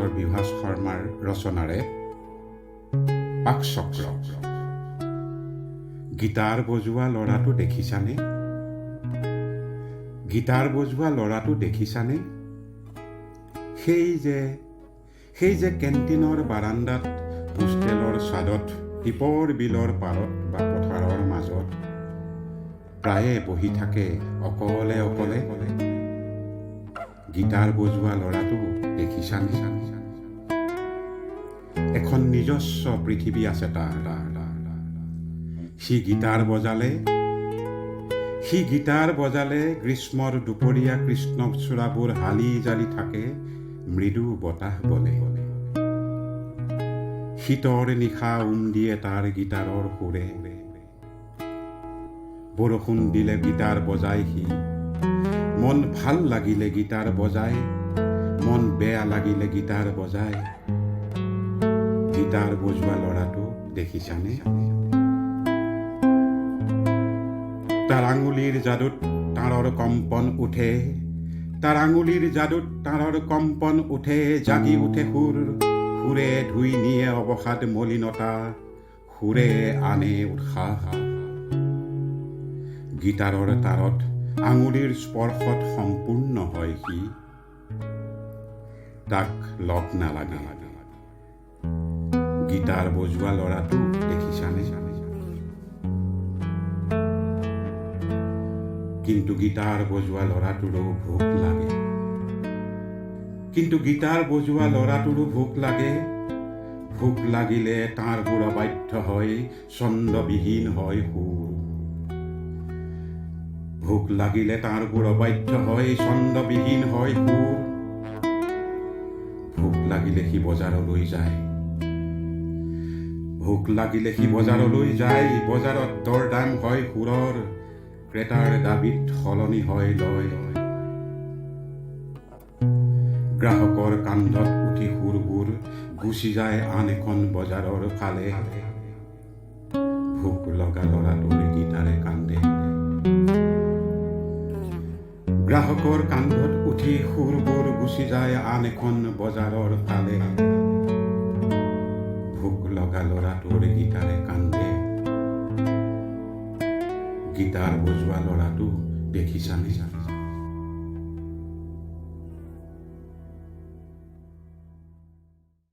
Doctor Bibhas শৰ্মাৰ ৰচনাৰে পাকচক্ৰ। Guitar বজোৱা ল'ৰাটো দেখিছানে? গীটাৰ বজোৱা ল'ৰাটো দেখিছানে? সেই যে কেণ্টিনৰ বাৰাণ্ডাত, হোষ্টেলৰ ছাদত, টিপৰ বিলৰ পাৰত বা পথাৰৰ মাজত প্ৰায়ে বহি থাকে অকলে অকলে। গীটাৰ বজোৱা ল'ৰাটো দেখিছানে? এখন নিজস্ব পৃথিৱী আছে তাৰ। সি গীটাৰ বজালে গ্ৰীষ্মৰ দুপৰীয়া কৃষ্ণচূড়াবোৰ হালি জালি থাকে মৃদু বতাহ বলে। শীতৰ নিশা দিয়ে তাৰ গীটাৰৰ সুৰে। বৰষুণ দিলে গীটাৰ বজায় সি, মন ভাল লাগিলে গীটাৰ বজায়, মন বেয়া লাগিলে গীটাৰ বজায়। গীটাৰ বজোৱা ল'ৰাটো দেখিছানে? তাৰ আঙুলিৰ যাদুত তাঁৰৰ কম্পন উঠে, তাৰ আঙুলিৰ যাদুত তাঁৰৰ কম্পন উঠে, জাগি উঠে সুৰে ধুই নিয়ে অৱসাদ মলিনতা, সুৰে আনে উৎসাহ। গীটাৰৰ তাৰত আঙুলিৰ স্পৰ্শত সম্পূৰ্ণ হয় সি, তাক লগ নালাগে। গীটাৰ বজোৱা ল'ৰাটো দেখিছানে? কিন্তু গীটাৰ বজোৱা ল'ৰাটোৰো ভোক লাগে। ভোক লাগিলে তাৰ সুৰ অবাধ্য হয়, ছন্দবিহীন হয় সুৰ। ভোক লাগিলে তাৰ সুৰ অবাধ্য হয়, ছন্দবিহীন হয় সুৰ। ভোক লাগিলে সি বজাৰলৈ যায়। বজাৰত দৰদাম হয় সুৰৰ, ক্ৰেতাৰ দাবীত সলনি হয় লয়। গ্ৰাহকৰ কান্ধত উঠি সুৰবোৰ গুচি যায় আন এখন বজাৰৰ ফালে। ভোক লগা ল'ৰাটোৰ গীটাৰে কান্দে। গ্ৰাহকৰ কান্ধত উঠি সুৰবোৰ গুচি যায় আন এখন বজাৰৰ ফালে। ভোক লগা ল'ৰাটোৰ গীটাৰে কান্দে। গীটাৰ বজোৱা ল'ৰাটো দেখিছানে?